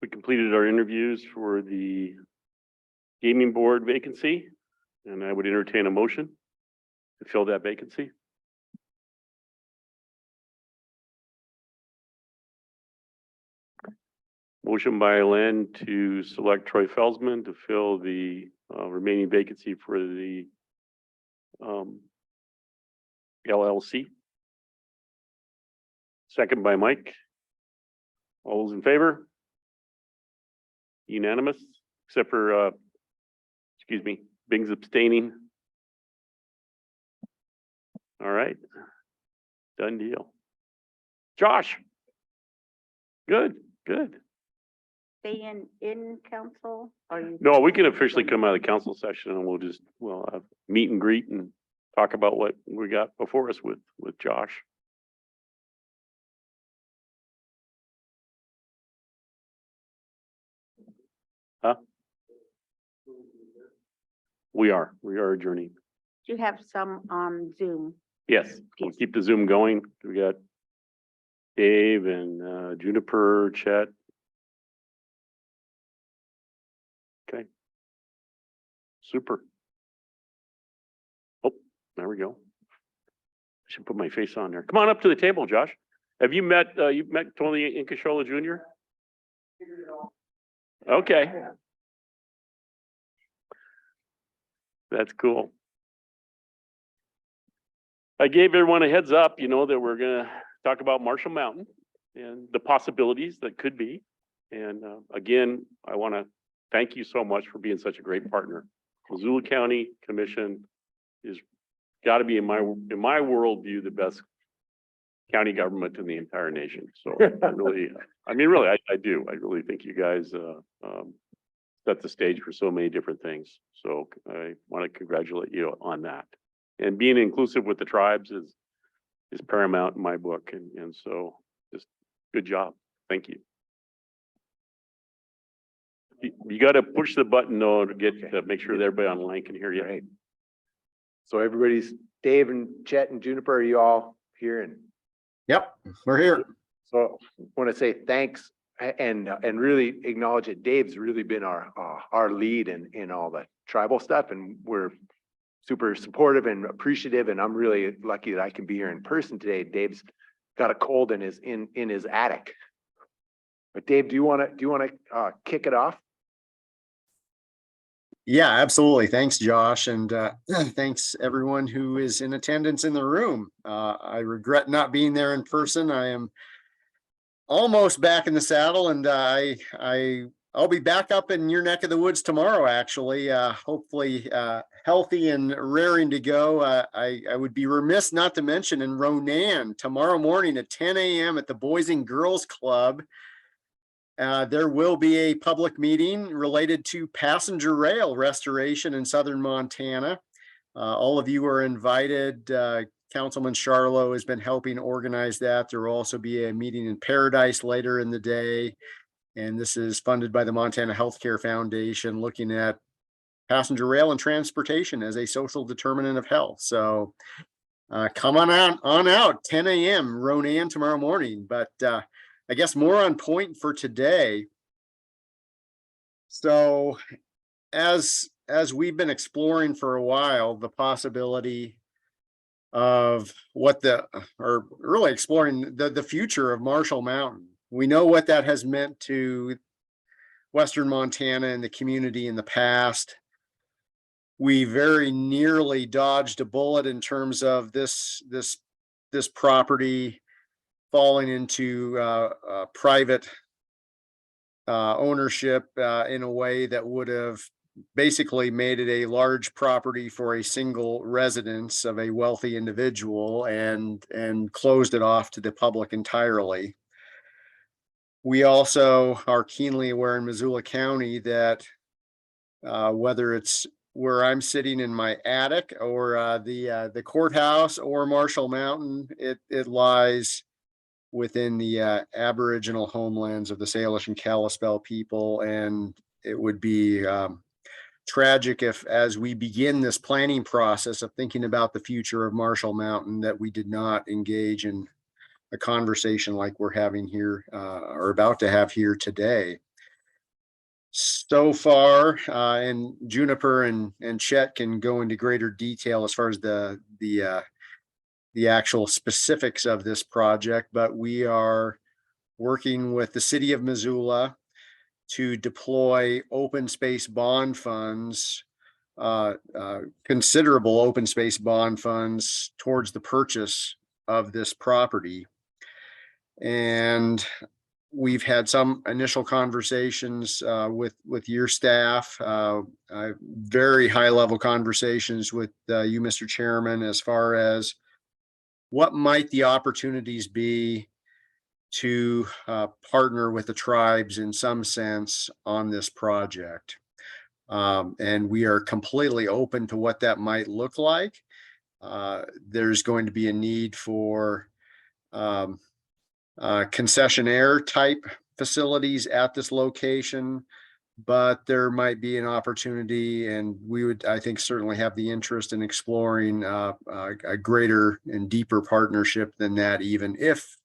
We completed our interviews for the gaming board vacancy, and I would entertain a motion to fill that vacancy. Motion by Len to select Troy Felsman to fill the remaining vacancy for the LLC. Second by Mike. All those in favor? Unanimous, except for, excuse me, Bing's abstaining. All right, done deal. Josh. Good, good. Stay in council? Or you No, we can officially come out of the council session and we'll have meet and greet and talk about what we got before us with Josh. Huh? We are adjourning. Do you have some on Zoom? Yes, we'll keep the Zoom going. We got Dave and Juniper, Chet. Okay. Super. Oh, there we go. I should put my face on there. Come on up to the table, Josh. Have you met Tony Incashola Jr.? Okay. That's cool. I gave everyone a heads up, you know, that we're gonna talk about Marshall Mountain and the possibilities that could be. And again, I want to thank you so much for being such a great partner. Missoula County Commission is got to be in my worldview the best county government in the entire nation. So I really, I do. I really think you guys set the stage for so many different things. So I want to congratulate you on that. And being inclusive with the tribes is paramount in my book. And so just good job. Thank you. You got to push the button though to get to make sure that everybody online can hear you. Right. So everybody's Dave and Chet and Juniper, are you all here? And Yep, we're here. so I want to say thanks and really acknowledge that Dave's really been our lead in all the tribal stuff, and we're super supportive and appreciative. And I'm really lucky that I can be here in person today. Dave's got a cold and is in his attic. But Dave, do you want to kick it off? Yeah, absolutely. Thanks, Josh. And thanks everyone who is in attendance in the room. I regret not being there in person. I am almost back in the saddle, and I'll be back up in your neck of the woods tomorrow, actually, hopefully healthy and raring to go. I would be remiss not to mention in Ronan tomorrow morning at 10 a.m. at the Boys and Girls Club. There will be a public meeting related to passenger rail restoration in southern Montana. All of you are invited. Councilman Charlo has been helping organize that. There will also be a meeting in Paradise later in the day. And this is funded by the Montana Healthcare Foundation, looking at passenger rail and transportation as a social determinant of health. So come on out, 10 a.m. Ronan tomorrow morning. But I guess more on point for today. So as we've been exploring for a while, the possibility of really exploring the future of Marshall Mountain. We know what that has meant to Western Montana and the community in the past. We very nearly dodged a bullet in terms of this property falling into private ownership in a way that would have basically made it a large property for a single residence of a wealthy individual and closed it off to the public entirely. We also are keenly aware in Missoula County that whether it's where I'm sitting in my attic or the courthouse or Marshall Mountain, it lies within the Aboriginal homelands of the Salish and Kalispel people. And it would be tragic if, as we begin this planning process of thinking about the future of Marshall Mountain, that we did not engage in a conversation like we're having here or about to have here today. So far, and Juniper and Chet can go into greater detail as far as the actual specifics of this project, but we are working with the city of Missoula to deploy open space bond funds, considerable open space bond funds towards the purchase of this property. And we've had some initial conversations with your staff, very high level conversations with you, Mr. Chairman, as far as what might the opportunities be to partner with the tribes in some sense on this project. And we are completely open to what that might look like. There's going to be a need for concessionaire type facilities at this location, but there might be an opportunity, and we would, I think, certainly have the interest in exploring a greater and deeper partnership than that, even if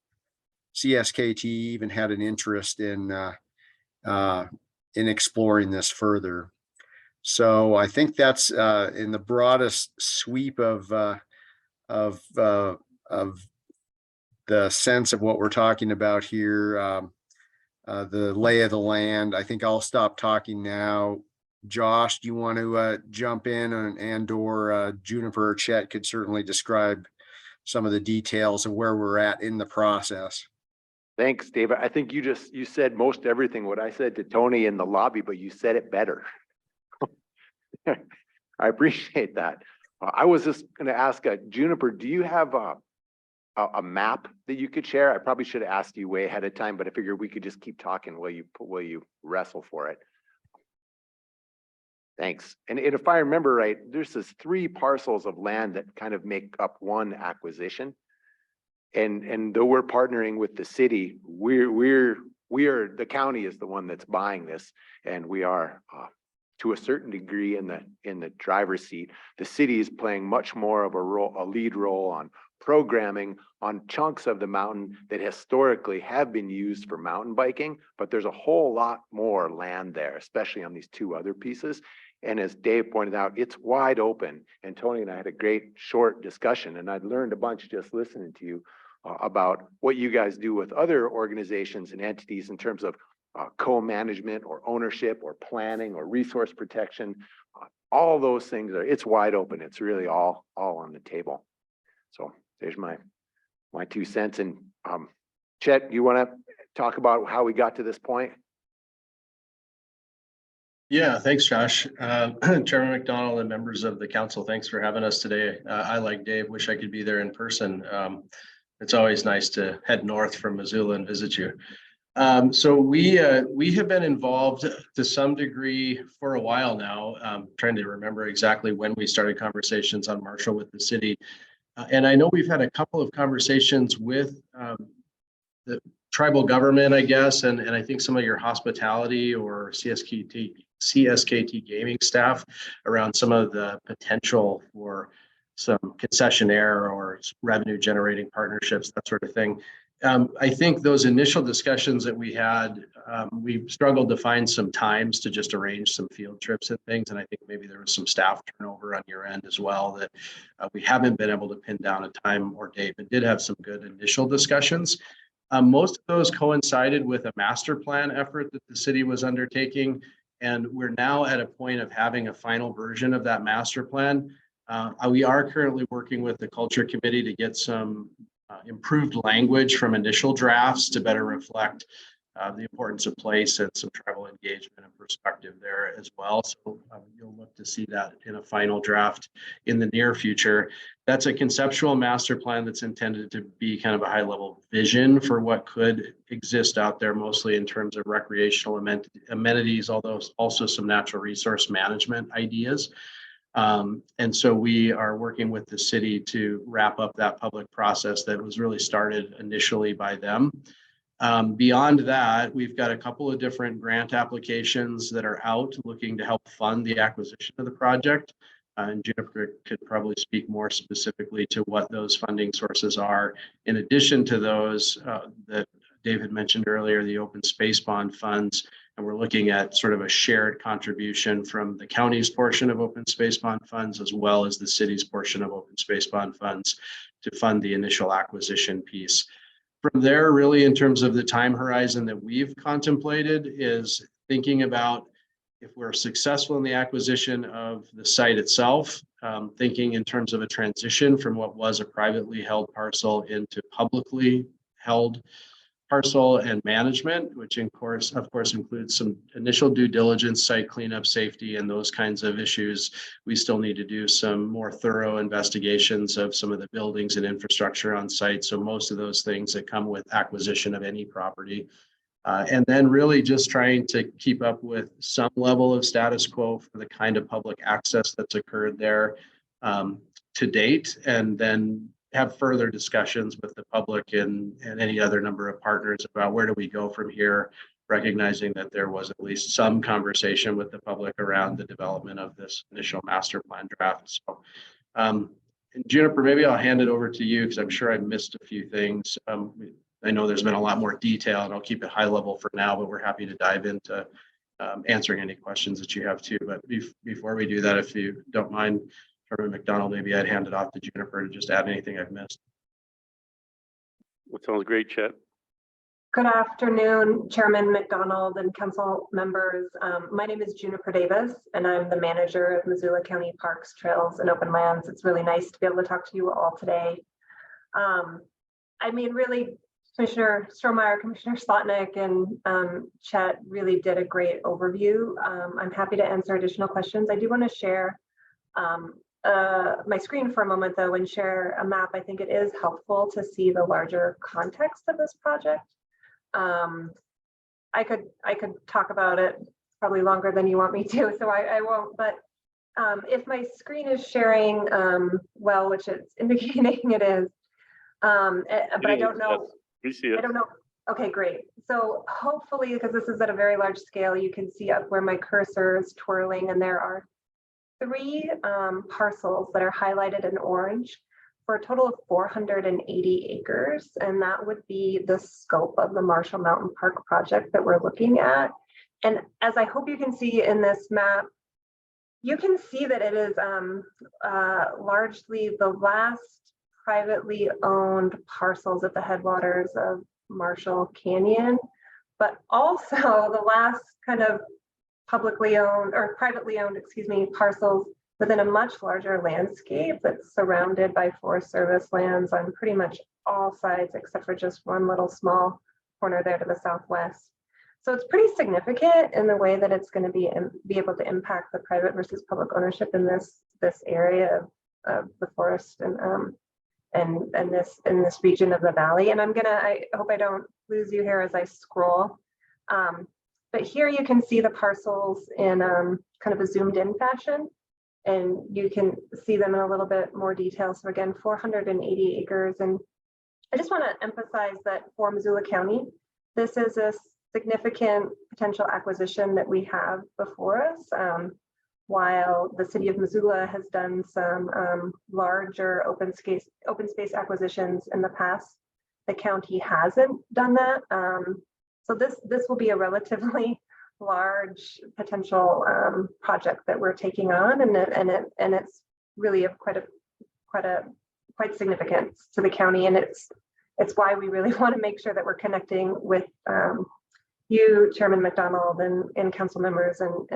CSKT even had an interest in exploring this further. So I think that's in the broadest sweep of the sense of what we're talking about here, the lay of the land. I think I'll stop talking now. Josh, do you want to jump in, and or Juniper or Chet could certainly describe some of the details of where we're at in the process. Thanks, David. I think you said most everything what I said to Tony in the lobby, but you said it better. I appreciate that. I was just going to ask Juniper, do you have a map that you could share? I probably should have asked you way ahead of time, but I figured we could just keep talking while you wrestle for it. Thanks. And if I remember right, there's this 3 parcels of land that kind of make up one acquisition. And though we're partnering with the city, the county is the one that's buying this, and we are to a certain degree in the driver's seat. The city is playing much more of a lead role on programming on chunks of the mountain that historically have been used for mountain biking, but there's a whole lot more land there, especially on these 2 other pieces. And as Dave pointed out, it's wide open. And Tony and I had a great short discussion, and I'd learned a bunch just listening to you about what you guys do with other organizations and entities in terms of co-management or ownership or planning or resource protection. All those things it's wide open. It's really all on the table. So there's my 2 cents. And Chet, you want to talk about how we got to this point? Yeah, thanks, Josh. Chairman McDonald and members of the council, thanks for having us today. I, like Dave, wish I could be there in person. It's always nice to head north from Missoula and visit you. So we have been involved to some degree for a while now, trying to remember exactly when we started conversations on Marshall with the city. And I know we've had a couple of conversations with the tribal government, I guess, and I think some of your hospitality or CSKT gaming staff around some of the potential for some concessionaire or revenue generating partnerships, that sort of thing. I think those initial discussions that we had, we struggled to find some times to just arrange some field trips and things. And I think maybe there was some staff turnover on your end as well that we haven't been able to pin down a time or date, but did have some good initial discussions. Most of those coincided with a master plan effort that the city was undertaking. And we're now at a point of having a final version of that master plan. We are currently working with the culture committee to get some improved language from initial drafts to better reflect the importance of place and some tribal engagement and perspective there as well. So you'll look to see that in a final draft in the near future. That's a conceptual master plan that's intended to be kind of a high level vision for what could exist out there, mostly in terms of recreational amenities, although also some natural resource management ideas. And so we are working with the city to wrap up that public process that was really started initially by them. Beyond that, we've got a couple of different grant applications that are out looking to help fund the acquisition of the project. And Juniper could probably speak more specifically to what those funding sources are. In addition to those that David mentioned earlier, the open space bond funds. And we're looking at sort of a shared contribution from the county's portion of open space bond funds, as well as the city's portion of open space bond funds to fund the initial acquisition piece. From there, really, in terms of the time horizon that we've contemplated, is thinking about if we're successful in the acquisition of the site itself, thinking in terms of a transition from what was a privately held parcel into publicly held parcel and management, which of course includes some initial due diligence, site cleanup, safety, and those kinds of issues. We still need to do some more thorough investigations of some of the buildings and infrastructure on site. So most of those things that come with acquisition of any property. And then really just trying to keep up with some level of status quo for the kind of public access that's occurred there to date, and then have further discussions with the public and any other number of partners about where do we go from here, recognizing that there was at least some conversation with the public around the development of this initial master plan draft. So Juniper, maybe I'll hand it over to you because I'm sure I missed a few things. I know there's been a lot more detail, and I'll keep it high level for now, but we're happy to dive into answering any questions that you have too. But before we do that, if you don't mind, Chairman McDonald, maybe I'd hand it off to Juniper to just add anything I've missed. That sounds great, Chet. Good afternoon, Chairman McDonald and council members. My name is Juniper Davis, and I'm the manager of Missoula County Parks, Trails, and Open Lands. It's really nice to be able to talk to you all today. I mean, really, Commissioner Strohmeyer, Commissioner Slotnick, and Chet really did a great overview. I'm happy to answer additional questions. I do want to share my screen for a moment though and share a map. I think it is helpful to see the larger context of this project. I could talk about it probably longer than you want me to, so I won't, but if my screen is sharing well, which it's indicating it is, but I don't know. Yes, we see it. I don't know. Okay, great. So hopefully, because this is at a very large scale, you can see up where my cursor is twirling, and there are 3 parcels that are highlighted in orange for a total of 480 acres. And that would be the scope of the Marshall Mountain Park project that we're looking at. And as I hope you can see in this map, you can see that it is largely the last privately owned parcels at the headwaters of Marshall Canyon, but also the last kind of publicly owned or privately owned, excuse me, parcels within a much larger landscape that's surrounded by Forest Service lands on pretty much all sides, except for just one little small corner there to the southwest. So it's pretty significant in the way that it's going to be able to impact the private versus public ownership in this area of the forest and this region of the valley. And I hope I don't lose you here as I scroll. But here you can see the parcels in kind of a zoomed in fashion, and you can see them in a little bit more detail. So again, 480 acres. And I just want to emphasize that for Missoula County, this is a significant potential acquisition that we have before us. While the city of Missoula has done some larger open space acquisitions in the past, the county hasn't done that. So this will be a relatively large potential project that we're taking on, and it's really of quite significance to the county, and it's why we really want to make sure that we're connecting with you, Chairman McDonald, and council members, and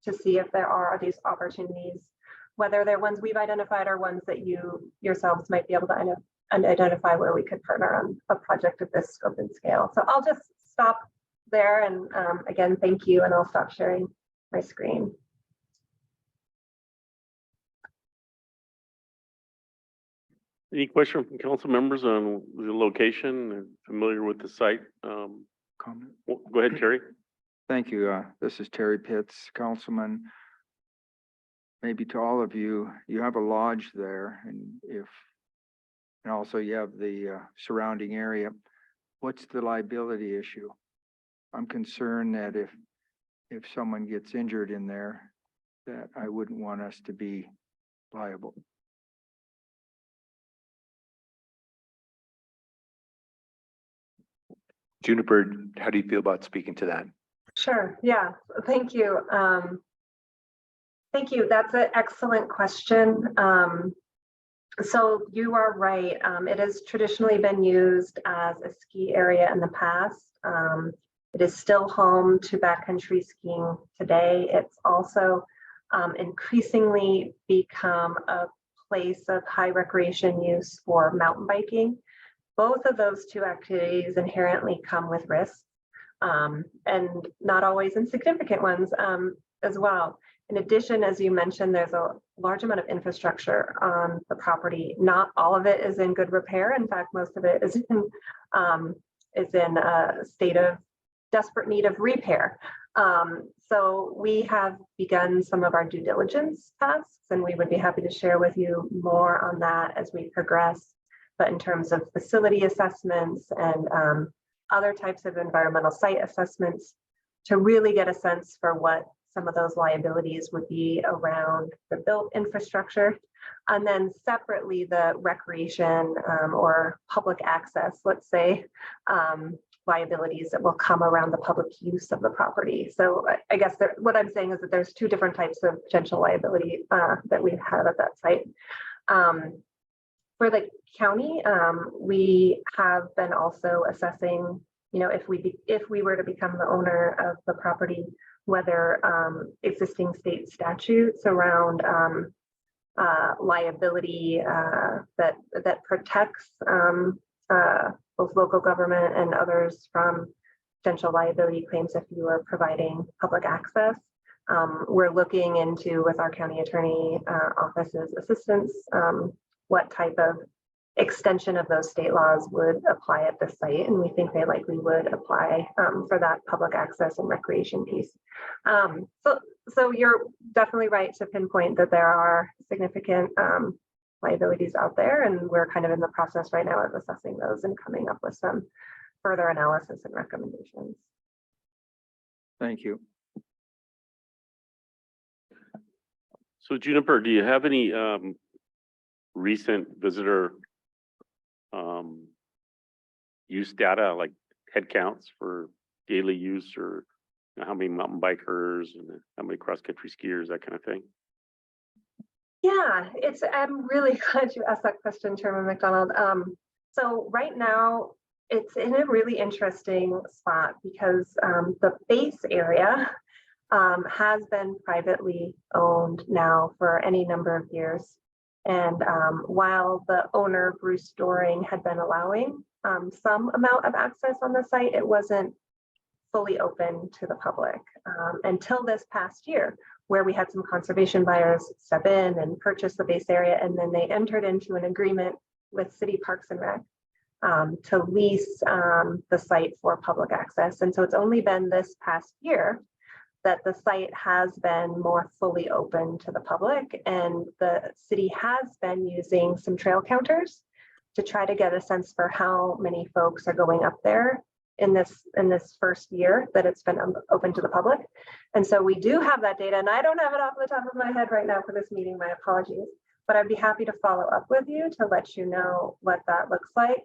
to see if there are these opportunities, whether they're ones we've identified or ones that you yourselves might be able to identify where we could partner on a project of this scope and scale. So I'll just stop there, and again, thank you, and I'll stop sharing my screen. Any question from council members on the location and familiar with the site? Comment. Go ahead, Terry. Thank you. This is Terry Pitts, Councilman. Maybe to all of you, you have a lodge there, and also you have the surrounding area. What's the liability issue? I'm concerned that if someone gets injured in there, that I wouldn't want us to be liable. Juniper, how do you feel about speaking to that? Sure, yeah, thank you. Thank you, that's an excellent question. So you are right, it has traditionally been used as a ski area in the past. It is still home to backcountry skiing today. It's also increasingly become a place of high recreation use for mountain biking. Both of those two activities inherently come with risks, and not always insignificant ones as well. In addition, as you mentioned, there's a large amount of infrastructure on the property. Not all of it is in good repair. In fact, most of it is in a state of desperate need of repair. So we have begun some of our due diligence tasks, and we would be happy to share with you more on that as we progress. But in terms of facility assessments and other types of environmental site assessments, to really get a sense for what some of those liabilities would be around the built infrastructure. And then separately, the recreation or public access, let's say, liabilities that will come around the public use of the property. So I guess what I'm saying is that there's two different types of potential liability that we have at that site. For the county, we have been also assessing, if we were to become the owner of the property, whether existing state statutes around liability that protects both local government and others from potential liability claims if you are providing public access. We're looking into, with our county attorney office's assistance, what type of extension of those state laws would apply at this site, and we think they likely would apply for that public access and recreation piece. So you're definitely right to pinpoint that there are significant liabilities out there, and we're kind of in the process right now of assessing those and coming up with some further analysis and recommendations. Thank you. So Juniper, do you have any recent visitor use data, like head counts for daily use, or how many mountain bikers and how many cross-country skiers, that kind of thing? Yeah, I'm really glad you asked that question, Chairman McDonald. So right now, it's in a really interesting spot because the base area has been privately owned now for any number of years. And while the owner, Bruce Doring, had been allowing some amount of access on the site, it wasn't fully open to the public until this past year, where we had some conservation buyers step in and purchase the base area, and then they entered into an agreement with City Parks and Rec to lease the site for public access. And so it's only been this past year that the site has been more fully open to the public, and the city has been using some trail counters to try to get a sense for how many folks are going up there in this first year that it's been open to the public. And so we do have that data, and I don't have it off the top of my head right now for this meeting, my apologies, but I'd be happy to follow up with you to let you know what that looks like.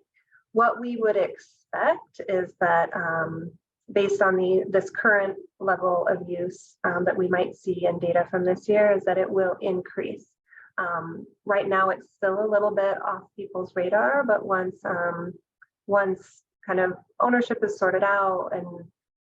What we would expect is that based on this current level of use that we might see in data from this year, is that it will increase. Right now, it's still a little bit off people's radar, but once kind of ownership is sorted out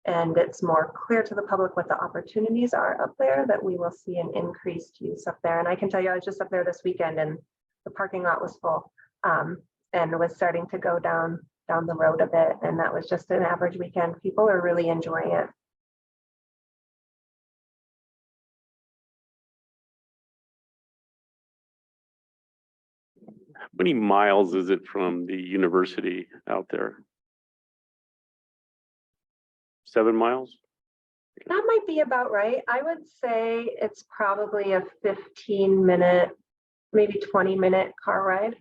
and it's more clear to the public what the opportunities are up there, that we will see an increased use up there. And I can tell you, I was just up there this weekend and the parking lot was full and was starting to go down the road a bit. And that was just an average weekend. People are really enjoying it. How many miles is it from the university out there? 7 miles? That might be about right. I would say it's probably a 15-minute, maybe 20-minute car ride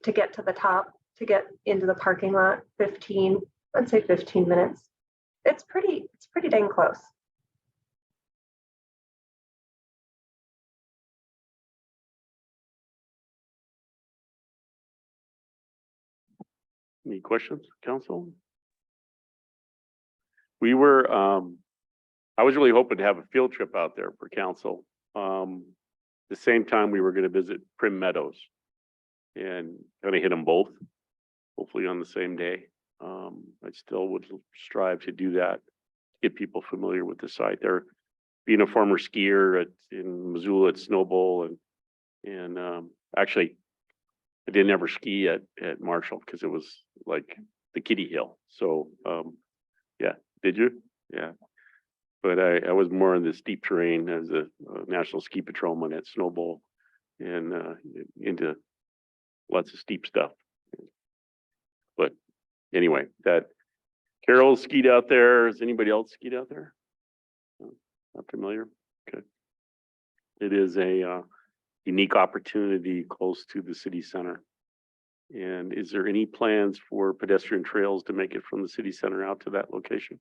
to get to the top, to get into the parking lot. I'd say 15 minutes. It's pretty dang close. Any questions, council? We were, I was really hoping to have a field trip out there for council. The same time we were gonna visit Prim Meadows and kind of hit them both, hopefully on the same day. I still would strive to do that, get people familiar with the site. There, being a former skier in Missoula at Snow Bowl and actually I didn't ever ski at Marshall because it was like the kiddie hill. So yeah, did you? Yeah. But I was more in the steep terrain as a national ski patrolman at Snow Bowl and into lots of steep stuff. But anyway, that Carol skied out there. Has anybody else skied out there? No, not familiar? Good. It is a unique opportunity close to the city center. And is there any plans for pedestrian trails to make it from the city center out to that location?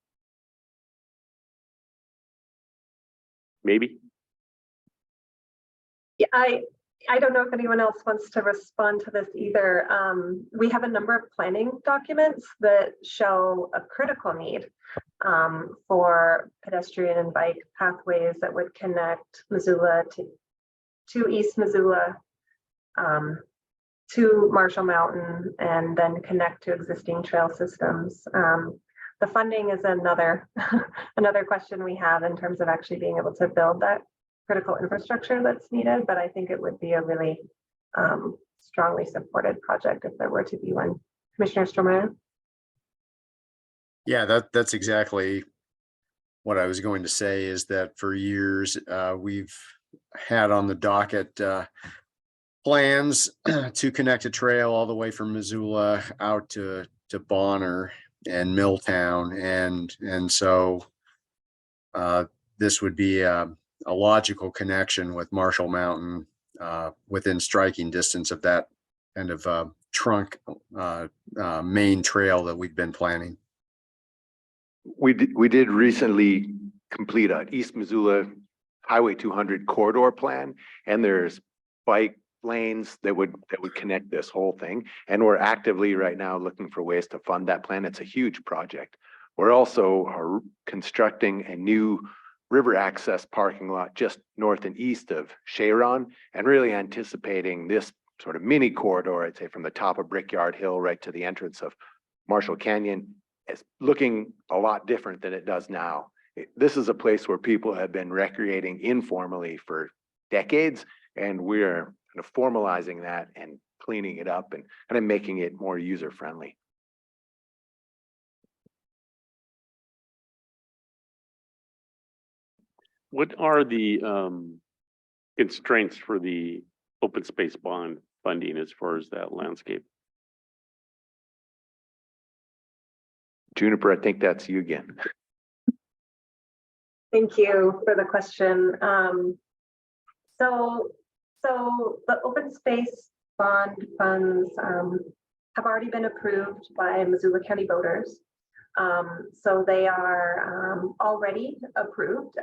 Maybe. Yeah, I don't know if anyone else wants to respond to this either. We have a number of planning documents that show a critical need for pedestrian and bike pathways that would connect Missoula to East Missoula, to Marshall Mountain, and then connect to existing trail systems. The funding is another another question we have in terms of actually being able to build that critical infrastructure that's needed, but I think it would be a really strongly supported project if there were to be one. Commissioner Stromeyer? Yeah, that's exactly what I was going to say, is that for years we've had on the docket plans to connect a trail all the way from Missoula out to Bonner and Milltown, and so this would be a logical connection with Marshall Mountain within striking distance of that kind of trunk main trail that we've been planning. We did recently complete an East Missoula Highway 200 corridor plan, and there's bike lanes that would connect this whole thing. And we're actively right now looking for ways to fund that plan. It's a huge project. We're also constructing a new river access parking lot just north and east of Sharon, and really anticipating this sort of mini corridor, I'd say from the top of Brickyard Hill right to the entrance of Marshall Canyon, is looking a lot different than it does now. This is a place where people have been recreating informally for decades, and we're kind of formalizing that and cleaning it up and kind of making it more user friendly. What are the constraints for the open space bond funding as far as that landscape? Juniper, I think that's you again. Thank you for the question. So the open space bond funds have already been approved by Missoula County voters. So they are already approved,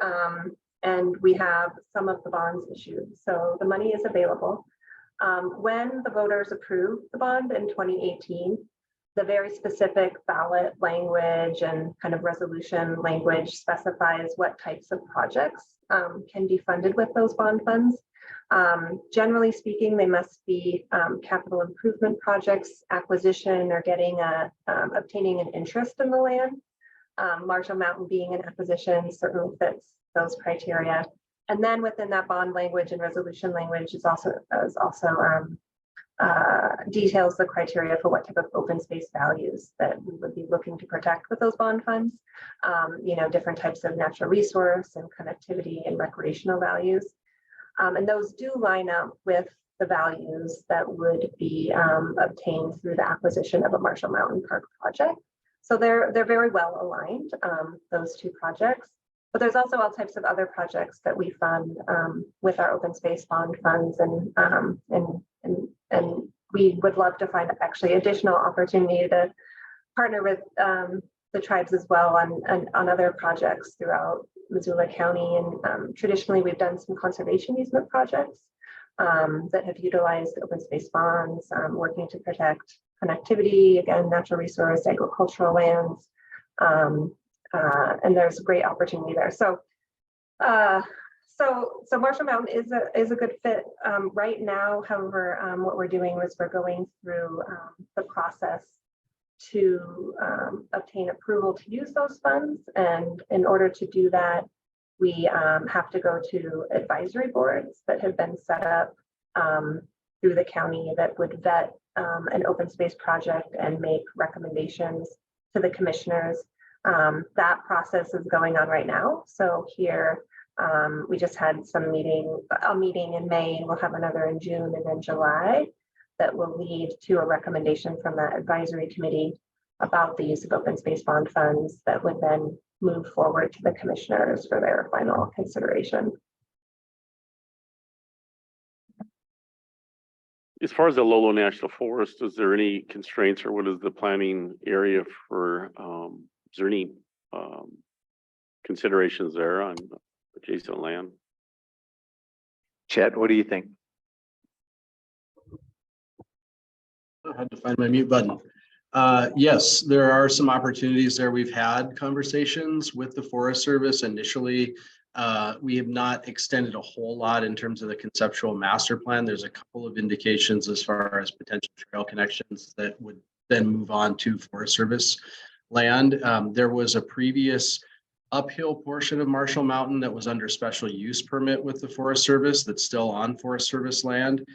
and we have some of the bonds issued. So the money is available. When the voters approved the bond in 2018, the very specific ballot language and kind of resolution language specifies what types of projects can be funded with those bond funds. Generally speaking, they must be capital improvement projects, acquisition, or obtaining an interest in the land. Marshall Mountain being an acquisition certainly fits those criteria. And then within that bond language and resolution language is also details the criteria for what type of open space values that we would be looking to protect with those bond funds. Different types of natural resource and connectivity and recreational values. And those do line up with the values that would be obtained through the acquisition of a Marshall Mountain Park project. So they're very well aligned, those two projects. But there's also all types of other projects that we fund with our open space bond funds, and we would love to find actually additional opportunity to partner with the tribes as well on other projects throughout Missoula County. And traditionally, we've done some conservation easement projects that have utilized open space bonds, working to protect connectivity, again, natural resource, agricultural lands, And there's great opportunity there. So Marshall Mountain is a good fit. Right now, however, what we're doing is we're going through the process to obtain approval to use those funds. And in order to do that, we have to go to advisory boards that have been set up through the county that would vet an open space project and make recommendations to the commissioners. That process is going on right now. So here, we just had a meeting in May, and we'll have another in June and then July that will lead to a recommendation from that advisory committee about the use of open space bond funds that would then move forward to the commissioners for their final consideration. As far as the Lolo National Forest, is there any constraints or what is the planning area for, is there any considerations there on adjacent land? Chet, what do you think? I had to find my mute button. Yes, there are some opportunities there. We've had conversations with the Forest Service initially. We have not extended a whole lot in terms of the conceptual master plan. There's a couple of indications as far as potential trail connections that would then move on to Forest Service land. There was a previous uphill portion of Marshall Mountain that was under special use permit with the Forest Service that's still on Forest Service land.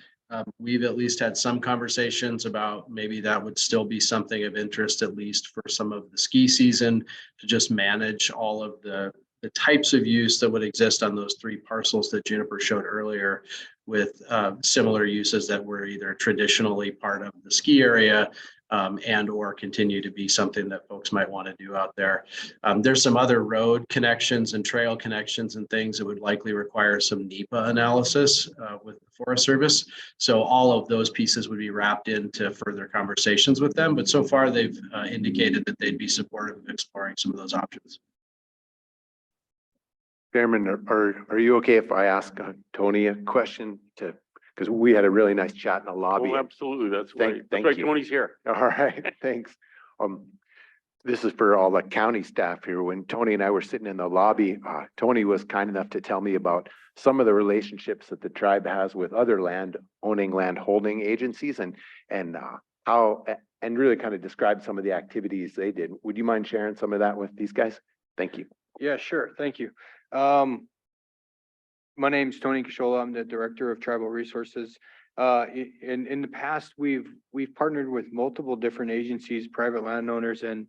We've at least had some conversations about maybe that would still be something of interest, at least for some of the ski season, to just manage all of the types of use that would exist on those 3 parcels that Juniper showed earlier, with similar uses that were either traditionally part of the ski area and or continue to be something that folks might want to do out there. There's some other road connections and trail connections and things that would likely require some NEPA analysis with the Forest Service. So all of those pieces would be wrapped into further conversations with them. But so far they've indicated that they'd be supportive of exploring some of those options. Chairman, are you okay if I ask Tony a question because we had a really nice chat in the lobby. Oh, absolutely. That's Thank why you. Tony's here. All right, thanks. This is for all the county staff here. When Tony and I were sitting in the lobby, Tony was kind enough to tell me about some of the relationships that the tribe has with other land holding agencies and how, and really kind of describe some of the activities they did. Would you mind sharing some of that with these guys? Thank you. Yeah, sure. Thank you. My name's Tony Kashola. I'm the Director of Tribal Resources. In the past, we've partnered with multiple different agencies, private landowners, and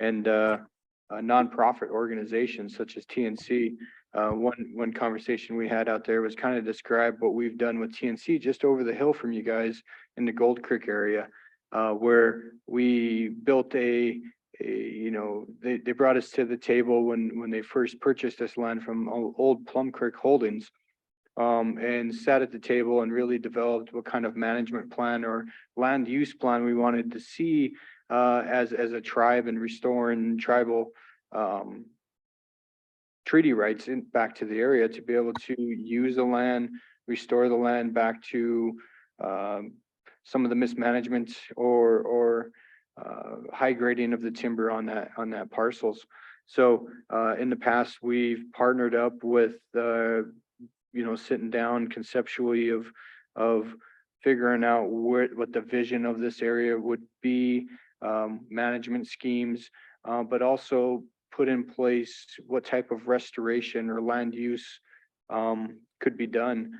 nonprofit organizations such as TNC. One conversation we had out there was kind of describe what we've done with TNC just over the hill from you guys in the Gold Creek area, where we built they brought us to the table when they first purchased this land from old Plum Creek Holdings, and sat at the table and really developed what kind of management plan or land use plan we wanted to see as a tribe, and restoring tribal treaty rights back to the area to be able to use the land, restore the land back to some of the mismanagement or high grading of the timber on that parcels. So in the past, we've partnered up with sitting down conceptually of figuring out what the vision of this area would be, management schemes, but also put in place what type of restoration or land use could be done,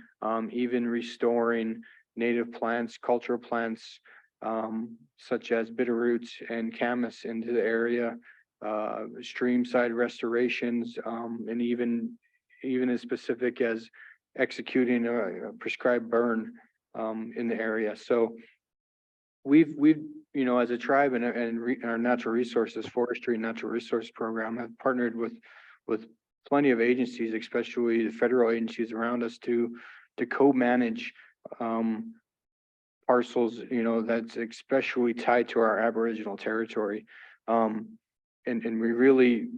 even restoring native plants, cultural plants, such as bitterroots and camas into the area, streamside restorations, and even as specific as executing a prescribed burn in the area. So we've as a tribe and our natural resources, forestry and natural resource program have partnered with plenty of agencies, especially the federal agencies around us, to co-manage parcels, that's especially tied to our Aboriginal territory. And we really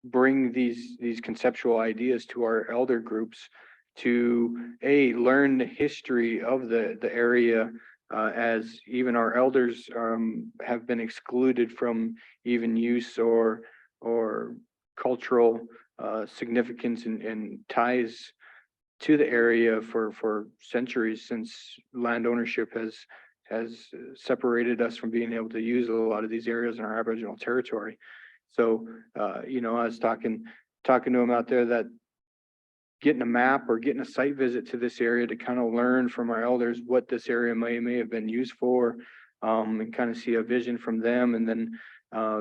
bring these conceptual ideas to our elder groups to learn the history of the area, as even our elders have been excluded from even use or cultural significance and ties to the area for centuries, since land ownership has separated us from being able to use a lot of these areas in our Aboriginal territory. So, you know, I was talking to him out there that getting a map or getting a site visit to this area to kind of learn from our elders what this area may have been used for, and kind of see a vision from them, and then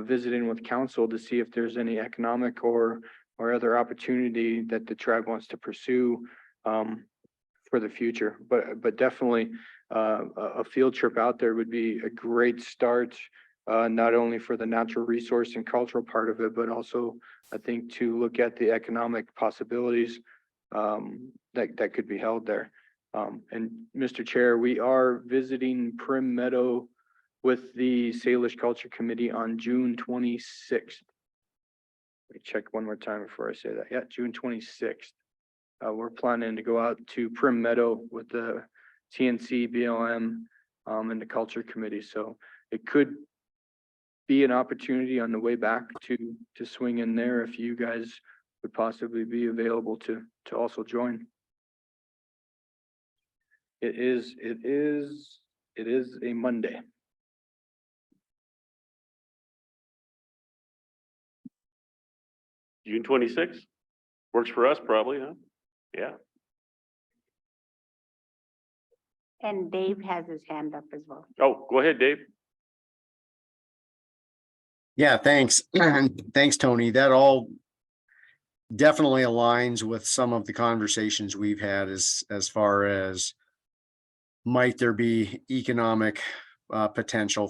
visiting with council to see if there's any economic or other opportunity that the tribe wants to pursue for the future. But definitely a field trip out there would be a great start, not only for the natural resource and cultural part of it, but also I think to look at the economic possibilities that could be held there. And Mr. Chair, we are visiting Prim Meadow with the Salish Culture Committee on June 26th. Let me check one more time before I say that. Yeah, June 26th. We're planning to go out to Prim Meadow with the TNC, BLM, and the Culture Committee. So it could be an opportunity on the way back to swing in there if you guys would possibly be available to also join. It is a Monday. June 26th, works for us probably, huh? Yeah. And Dave has his hand up as well. Oh, go ahead, Dave. Yeah, thanks. Thanks, Tony. That all definitely aligns with some of the conversations we've had as far as might there be economic potential